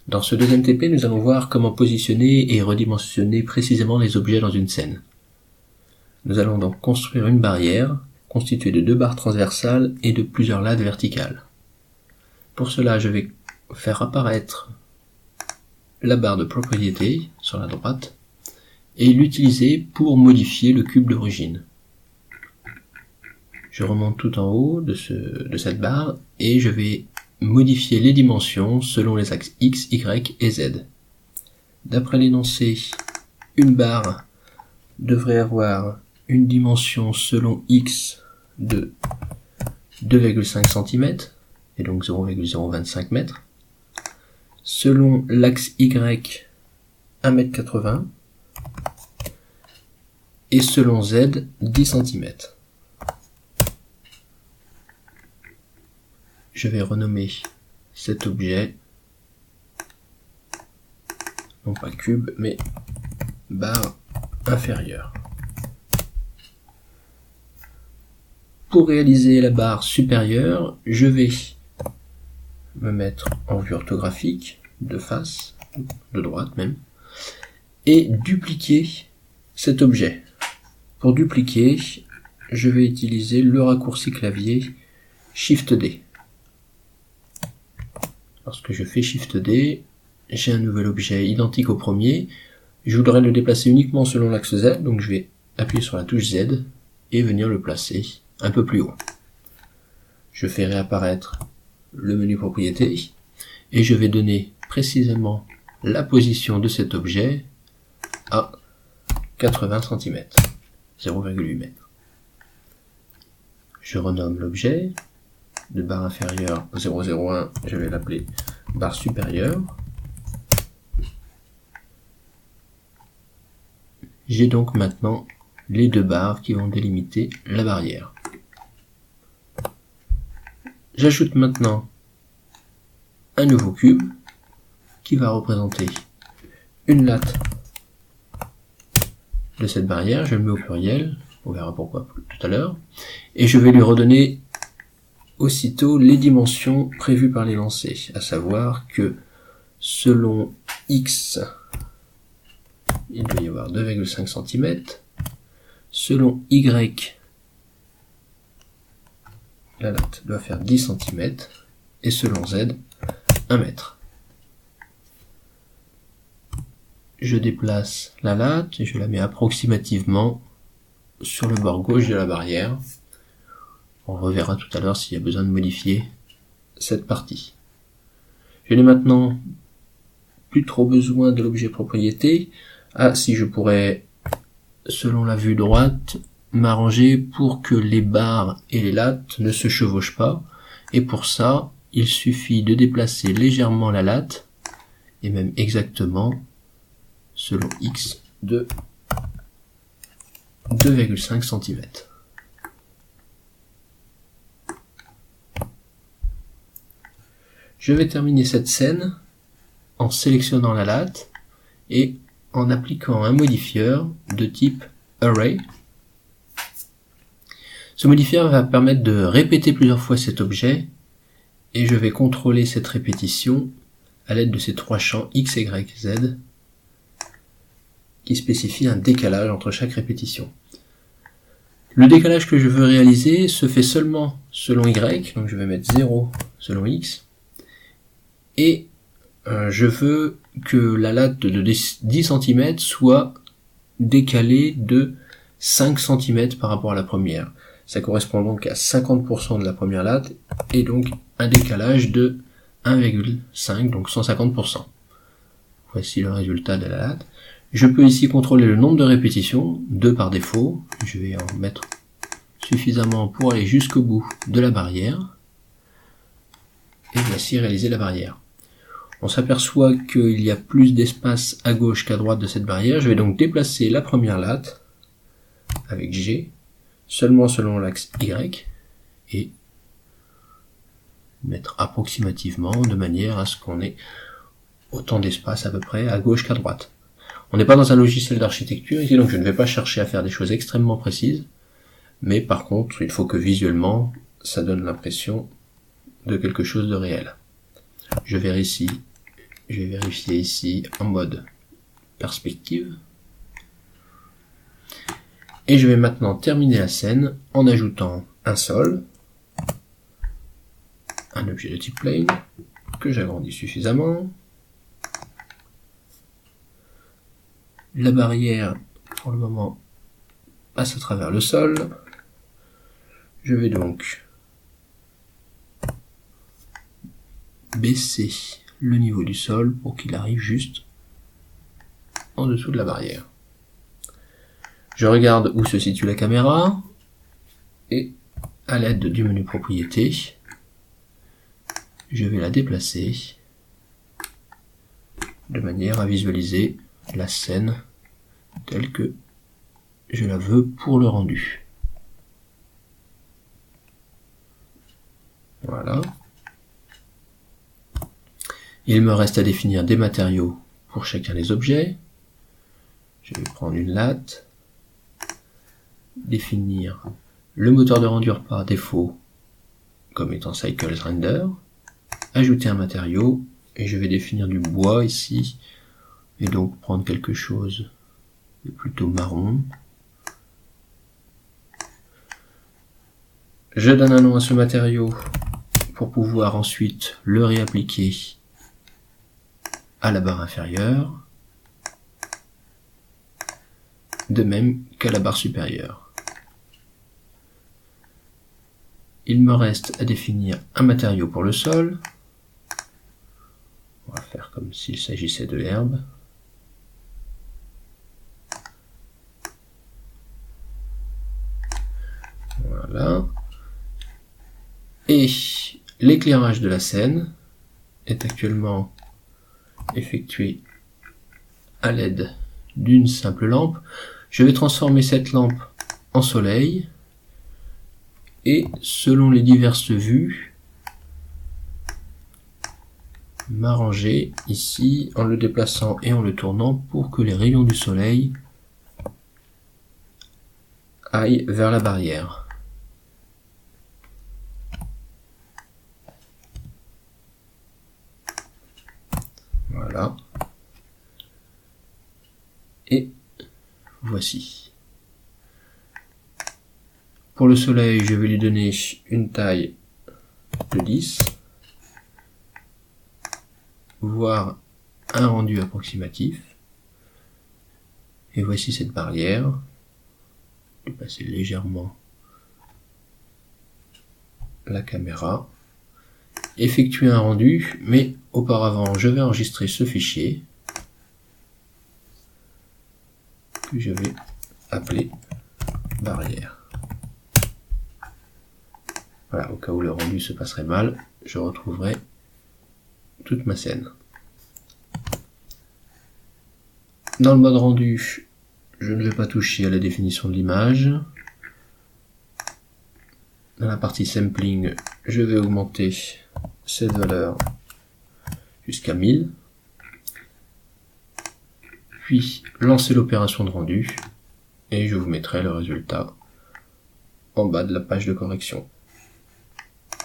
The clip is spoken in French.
Dans ce deuxième TP, nous allons voir comment positionner et redimensionner précisément les objets dans une scène. Nous allons donc construire une barrière constituée de 2 barres transversales et de plusieurs lattes verticales. Pour cela, je vais faire apparaître la barre de propriété sur la droite et l'utiliser pour modifier le cube d'origine. Je remonte tout en haut de cette barre et je vais modifier les dimensions selon les axes X, Y et Z. D'après l'énoncé, une barre devrait avoir une dimension selon X de 2,5 cm et donc 0,025 m. Selon l'axe Y, 1,80 m et selon Z, 10 cm. Je vais renommer cet objet, non pas cube, mais barre inférieure. Pour réaliser la barre supérieure, je vais me mettre en vue orthographique, de face, de droite même, et dupliquer cet objet. Pour dupliquer, je vais utiliser le raccourci clavier Shift D. Lorsque je fais Shift D, j'ai un nouvel objet identique au premier. Je voudrais le déplacer uniquement selon l'axe Z, donc je vais appuyer sur la touche Z et venir le placer un peu plus haut. Je fais réapparaître le menu propriété et je vais donner précisément la position de cet objet à 80 cm, 0,8 m. Je renomme l'objet de barre inférieure 0,01, je vais l'appeler barre supérieure. J'ai donc maintenant les 2 barres qui vont délimiter la barrière. J'ajoute maintenant un nouveau cube qui va représenter une latte de cette barrière, je le mets au pluriel, on verra pourquoi tout à l'heure, et je vais lui redonner aussitôt les dimensions prévues par l'énoncé, à savoir que selon X, il doit y avoir 2,5 cm, selon Y, la latte doit faire 10 cm, et selon Z, 1 m. Je déplace la latte et je la mets approximativement sur le bord gauche de la barrière. On reverra tout à l'heure s'il y a besoin de modifier cette partie. Je n'ai maintenant plus trop besoin de l'objet propriété. Si je pourrais, selon la vue droite, m'arranger pour que les barres et les lattes ne se chevauchent pas. Et pour ça, il suffit de déplacer légèrement la latte, et même exactement, selon X, de 2,5 cm. Je vais terminer cette scène en sélectionnant la latte et en appliquant un modifieur de type Array. Ce modifieur va permettre de répéter plusieurs fois cet objet et je vais contrôler cette répétition à l'aide de ces 3 champs X, Y, Z qui spécifient un décalage entre chaque répétition. Le décalage que je veux réaliser se fait seulement selon Y, donc je vais mettre 0 selon X, et je veux que la latte de 10 cm soit décalée de 5 cm par rapport à la première. Ça correspond donc à 50% de la première latte, et donc un décalage de 1,5, donc 150%. Voici le résultat de la latte. Je peux ici contrôler le nombre de répétitions, 2 par défaut. Je vais en mettre suffisamment pour aller jusqu'au bout de la barrière. Et voici réaliser la barrière. On s'aperçoit qu'il y a plus d'espace à gauche qu'à droite de cette barrière. Je vais donc déplacer la première latte avec G, seulement selon l'axe Y, et mettre approximativement de manière à ce qu'on ait autant d'espace à peu près à gauche qu'à droite. On n'est pas dans un logiciel d'architecture ici, donc je ne vais pas chercher à faire des choses extrêmement précises, mais par contre, il faut que visuellement, ça donne l'impression de quelque chose de réel. Je vérifie Je vais vérifier ici en mode perspective. Et je vais maintenant terminer la scène en ajoutant un sol, un objet de type plane, que j'agrandis suffisamment. La barrière, pour le moment, passe à travers le sol. Je vais donc baisser le niveau du sol pour qu'il arrive juste en dessous de la barrière. Je regarde où se situe la caméra et à l'aide du menu propriétés, je vais la déplacer de manière à visualiser la scène telle que je la veux pour le rendu. Voilà. Il me reste à définir des matériaux pour chacun des objets. Je vais prendre une latte, définir le moteur de rendu par défaut comme étant Cycles Render, ajouter un matériau, et je vais définir du bois ici, et donc prendre quelque chose de plutôt marron. Je donne un nom à ce matériau pour pouvoir ensuite le réappliquer à la barre inférieure, de même qu'à la barre supérieure. Il me reste à définir un matériau pour le sol. On va faire comme s'il s'agissait de l'herbe. Voilà. Et l'éclairage de la scène est actuellement effectué à l'aide d'une simple lampe. Je vais transformer cette lampe en soleil et selon les diverses vues, m'arranger ici en le déplaçant et en le tournant pour que les rayons du soleil aillent vers la barrière. Voilà. Et voici. Pour le soleil, je vais lui donner une taille de 10, voire un rendu approximatif. Et voici cette barrière. Je vais passer légèrement la caméra. Effectuer un rendu, mais auparavant je vais enregistrer ce fichier que je vais appeler barrière. Voilà, au cas où le rendu se passerait mal, je retrouverai toute ma scène. Dans le mode rendu, je ne vais pas toucher à la définition de l'image. Dans la partie sampling, je vais augmenter cette valeur jusqu'à 1000. Puis lancer l'opération de rendu et je vous mettrai le résultat en bas de la page de correction.